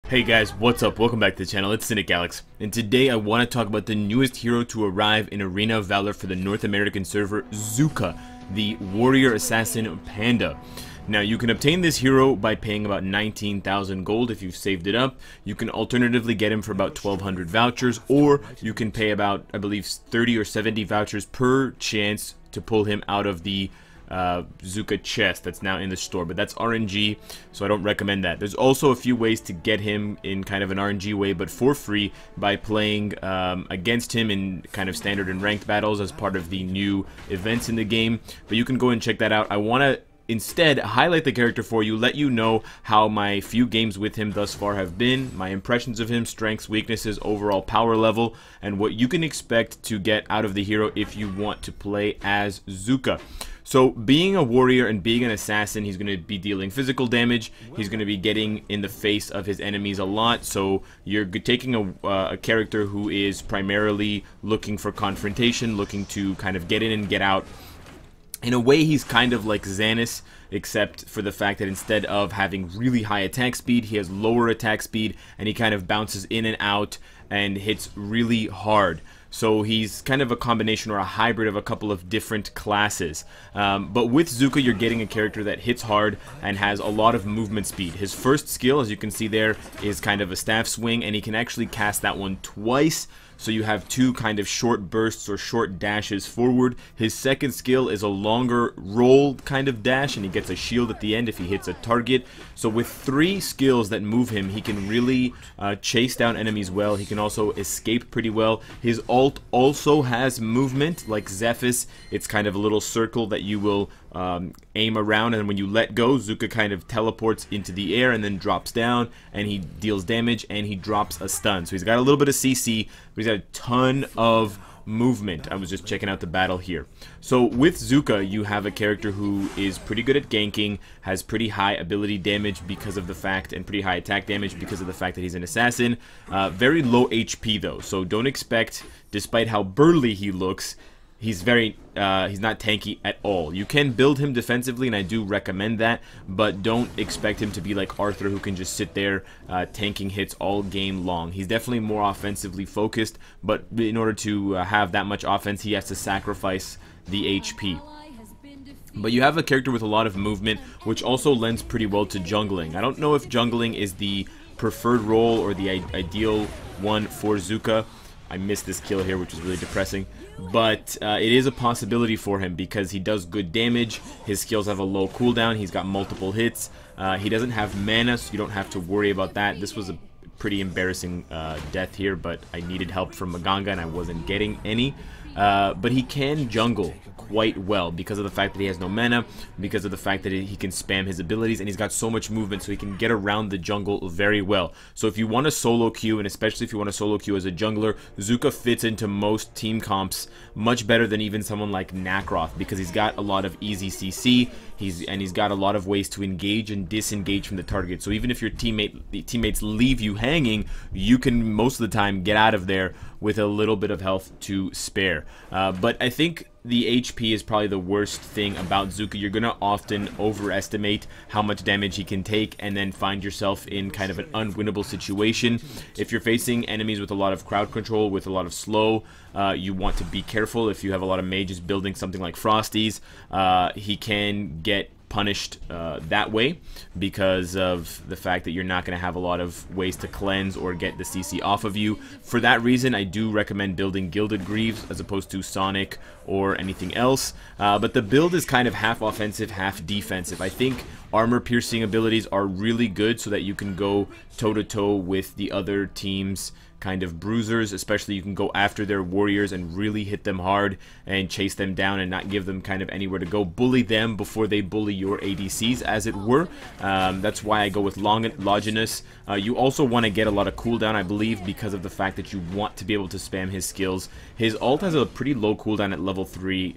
Hey guys, what's up? Welcome back to the channel. It's Cynicalex, and today I want to talk about the newest hero to arrive in Arena of Valor for the North American server, Zuka, the warrior assassin panda. Now, you can obtain this hero by paying about 19,000 gold if you've saved it up. You can alternatively get him for about 1,200 vouchers, or you can pay about, I believe, 30 or 70 vouchers per chance to pull him out of the Zuka chest that's now in the store, but that's RNG, so I don't recommend that. There's also a few ways to get him in kind of an RNG way, but for free, by playing against him in kind of standard and ranked battles as part of the new events in the game. But you can go and check that out. I want to instead highlight the character for you, let you know how my few games with him thus far have been, my impressions of him, strengths, weaknesses, overall power level, and what you can expect to get out of the hero if you want to play as Zuka. So, being a warrior and being an assassin, he's going to be dealing physical damage. He's going to be getting in the face of his enemies a lot. So, you're taking a character who is primarily looking for confrontation, looking to kind of get in and get out. In a way, he's kind of like Xanis, except for the fact that instead of having really high attack speed, he has lower attack speed, and he kind of bounces in and out and hits really hard. So he's kind of a combination or a hybrid of a couple of different classes. But with Zuka, you're getting a character that hits hard and has a lot of movement speed. His first skill, as you can see there, is kind of a staff swing, and he can actually cast that one twice. So you have two kind of short bursts or short dashes forward. His second skill is a longer roll kind of dash, and he gets a shield at the end if he hits a target. So with three skills that move him, he can really chase down enemies well. He can also escape pretty well. His ult also has movement, like Zephys. It's kind of a little circle that you will aim around, and when you let go, Zuka kind of teleports into the air and then drops down, and he deals damage, and he drops a stun. So he's got a little bit of CC, but he's got a ton of movement. I was just checking out the battle here. So with Zuka, you have a character who is pretty good at ganking, has pretty high ability damage because of the fact, and pretty high attack damage because of the fact that he's an assassin. Very low HP though, so don't expect, despite how burly he looks, he's not tanky at all. You can build him defensively, and I do recommend that, but don't expect him to be like Arthur, who can just sit there tanking hits all game long. He's definitely more offensively focused, but in order to have that much offense, he has to sacrifice the HP. But you have a character with a lot of movement, which also lends pretty well to jungling. I don't know if jungling is the preferred role or the ideal one for Zuka. I missed this kill here, which is really depressing, but it is a possibility for him because he does good damage. His skills have a low cooldown. He's got multiple hits. He doesn't have mana, so you don't have to worry about that. This was a pretty embarrassing death here, but I needed help from Maganga and I wasn't getting any. But he can jungle quite well because of the fact that he has no mana, because of the fact that he can spam his abilities, and he's got so much movement, so he can get around the jungle very well. So if you want to solo queue, and especially if you want to solo queue as a jungler, Zuka fits into most team comps much better than even someone like Nacroft, because he's got a lot of easy CC, he's got a lot of ways to engage and disengage from the target. So even if your teammates leave you hanging, you can most of the time get out of there with a little bit of health to spare. But I think the HP is probably the worst thing about Zuka. You're going to often overestimate how much damage he can take and then find yourself in kind of an unwinnable situation. If you're facing enemies with a lot of crowd control, with a lot of slow, you want to be careful. If you have a lot of mages building something like Frosty's, he can get punished that way because of the fact that you're not going to have a lot of ways to cleanse or get the CC off of you. For that reason, I do recommend building Gilded Greaves as opposed to Sonic or anything else. But the build is kind of half offensive, half defensive. I think armor piercing abilities are really good so that you can go toe-to-toe with the other team's kind of bruisers, especially you can go after their warriors and really hit them hard and chase them down and not give them kind of anywhere to go. Bully them before they bully your ADCs, as it were. That's why I go with Longinus. You also want to get a lot of cooldown, I believe, because of the fact that you want to be able to spam his skills. His ult has a pretty low cooldown at level 3.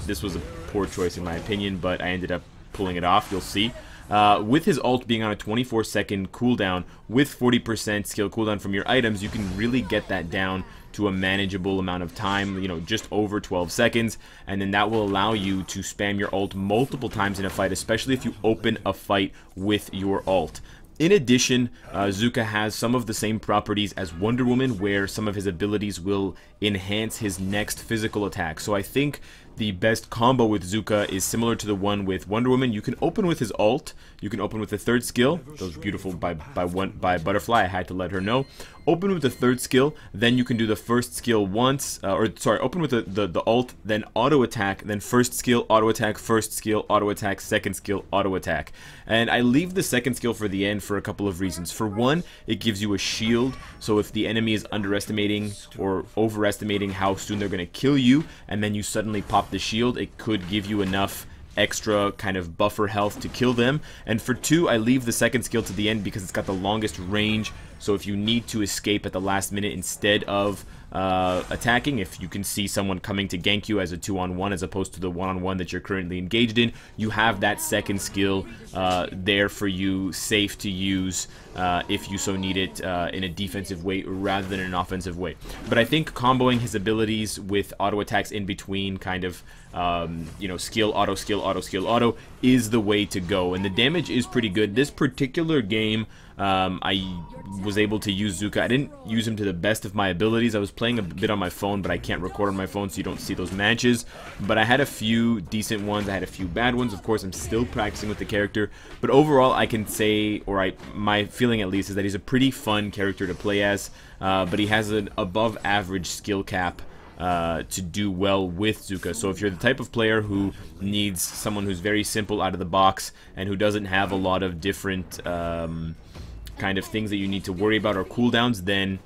This was a poor choice in my opinion, but I ended up pulling it off, you'll see. With his ult being on a 24-second cooldown with 40% skill cooldown from your items, you can really get that down to a manageable amount of time, you know, just over 12 seconds, and then that will allow you to spam your ult multiple times in a fight, especially if you open a fight with your ult. In addition, Zuka has some of the same properties as Wonder Woman, where some of his abilities will enhance his next physical attack. So I think the best combo with Zuka is similar to the one with Wonder Woman. You can open with his alt, you can open with the third skill. That was beautiful by Butterfly, I had to let her know. Open with the third skill, then you can do the first skill once, open with the alt, then auto attack, then first skill, auto attack, first skill, auto attack, second skill, auto attack. And I leave the second skill for the end for a couple of reasons. For one, it gives you a shield, so if the enemy is underestimating or overestimating how soon they're going to kill you, and then you suddenly pop the shield, it could give you enough extra kind of buffer health to kill them. And for two, I leave the second skill to the end because it's got the longest range, so if you need to escape at the last minute instead of attacking, if you can see someone coming to gank you as a 2-on-1 as opposed to the 1-on-1 that you're currently engaged in, you have that second skill there for you, safe to use if you so need it in a defensive way rather than an offensive way. But I think comboing his abilities with auto attacks in between, kind of you know, skill, auto, skill, auto, skill, auto, is the way to go. And the damage is pretty good. This particular game, I was able to use Zuka. I didn't use him to the best of my abilities. I was playing a bit on my phone, but I can't record on my phone, so you don't see those matches. But I had a few decent ones. I had a few bad ones. Of course, I'm still practicing with the character. But overall, I can say, or my feeling at least, is that he's a pretty fun character to play as. But he has an above average skill cap to do well with Zuka. So if you're the type of player who needs someone who's very simple out of the box and who doesn't have a lot of different kind of things that you need to worry about or cooldowns, then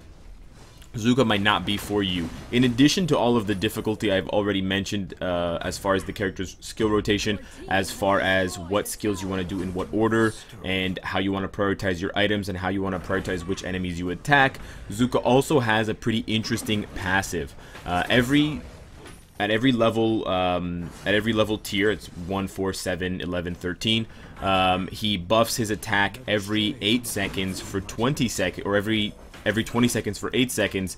Zuka might not be for you. In addition to all of the difficulty I've already mentioned as far as the character's skill rotation, as far as what skills you want to do in what order, and how you want to prioritize your items, and how you want to prioritize which enemies you attack, Zuka also has a pretty interesting passive. At every level tier, it's 1, 4, 7, 11, 13, he buffs his attack every 8 seconds for 20 seconds, or every 20 seconds for 8 seconds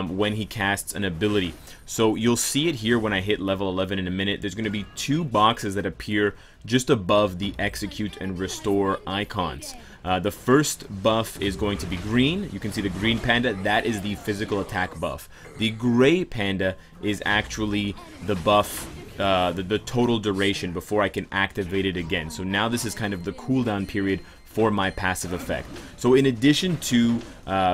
when he casts an ability. So you'll see it here when I hit level 11 in a minute. There's going to be 2 boxes that appear just above the execute and restore icons. The first buff is going to be green. You can see the green panda. That is the physical attack buff. The gray panda is actually the buff, the total duration before I can activate it again. So now this is kind of the cooldown period for my passive effect. So in addition to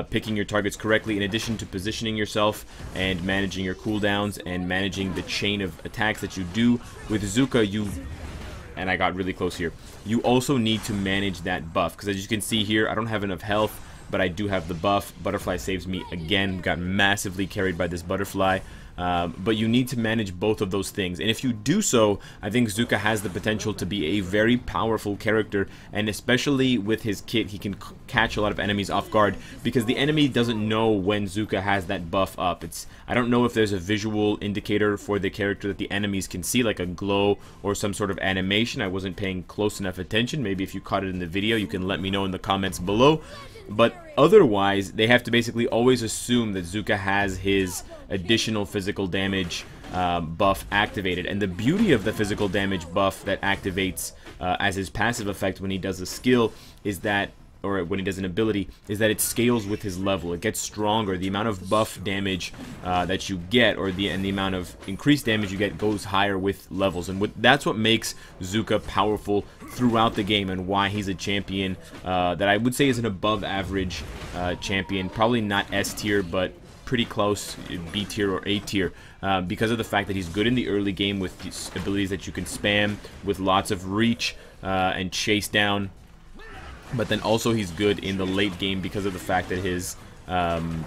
picking your targets correctly, in addition to positioning yourself and managing your cooldowns and managing the chain of attacks that you do with Zuka, and I got really close here, you also need to manage that buff, because as you can see here, I don't have enough health, but I do have the buff. Butterfly saves me again, got massively carried by this butterfly. But you need to manage both of those things, and if you do so, I think Zuka has the potential to be a very powerful character, and especially with his kit, he can catch a lot of enemies off guard, because the enemy doesn't know when Zuka has that buff up. I don't know if there's a visual indicator for the character that the enemies can see, like a glow or some sort of animation. I wasn't paying close enough attention. Maybe if you caught it in the video, you can let me know in the comments below. But otherwise, they have to basically always assume that Zuka has his additional physical damage buff activated. And the beauty of the physical damage buff that activates as his passive effect when he does a skill is that, or when he does an ability, is that it scales with his level. It gets stronger. The amount of buff damage that you get, or the amount of increased damage you get, goes higher with levels. And that's what makes Zuka powerful throughout the game, and why he's a champion that I would say is an above average champion. Probably not S tier, but pretty close, B tier or A tier, because of the fact that he's good in the early game with these abilities that you can spam with lots of reach and chase down. But then also he's good in the late game because of the fact that his, and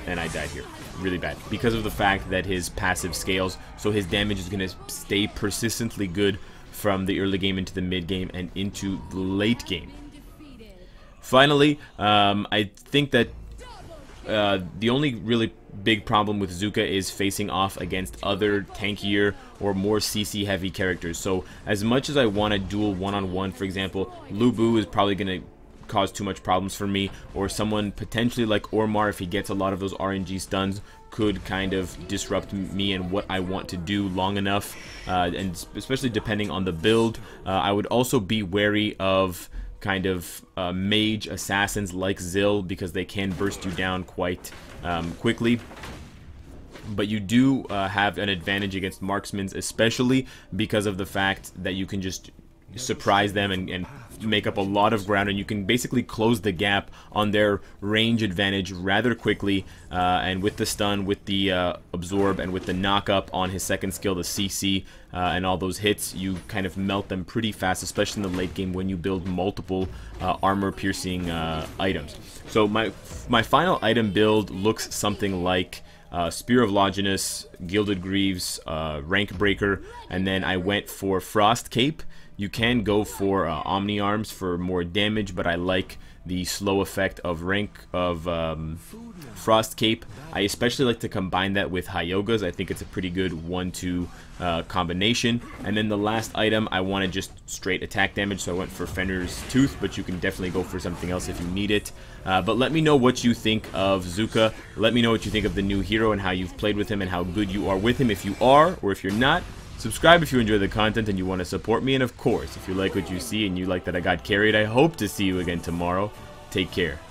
I died here, really bad, because of the fact that his passive scales, so his damage is going to stay persistently good from the early game into the mid game and into the late game. Finally, I think that the only really big problem with Zuka is facing off against other tankier or more CC heavy characters. So as much as I want to duel one-on-one, for example, Lu Bu is probably going to cause too much problems for me, or someone potentially like Ormar, if he gets a lot of those RNG stuns, could kind of disrupt me and what I want to do long enough, and especially depending on the build. I would also be wary of kind of mage assassins like Zill, because they can burst you down quite quickly. But you do have an advantage against marksmen, especially because of the fact that you can just surprise them and make up a lot of ground, and you can basically close the gap on their range advantage rather quickly. And with the stun, with the absorb, and with the knock up on his second skill, the CC, and all those hits, you kind of melt them pretty fast, especially in the late game when you build multiple armor piercing items. So my final item build looks something like Spear of Longinus, Gilded Greaves, Rank Breaker, and then I went for Frost Cape. You can go for Omni Arms for more damage, but I like the slow effect of Frost Cape. I especially like to combine that with Hyoga's. I think it's a pretty good 1-2 combination. And then the last item, I wanted just straight attack damage, so I went for Fenrir's Tooth, but you can definitely go for something else if you need it. But let me know what you think of Zuka. Let me know what you think of the new hero and how you've played with him and how good you are with him, if you are or if you're not. Subscribe if you enjoy the content and you want to support me, and of course, if you like what you see and you like that I got carried, I hope to see you again tomorrow. Take care.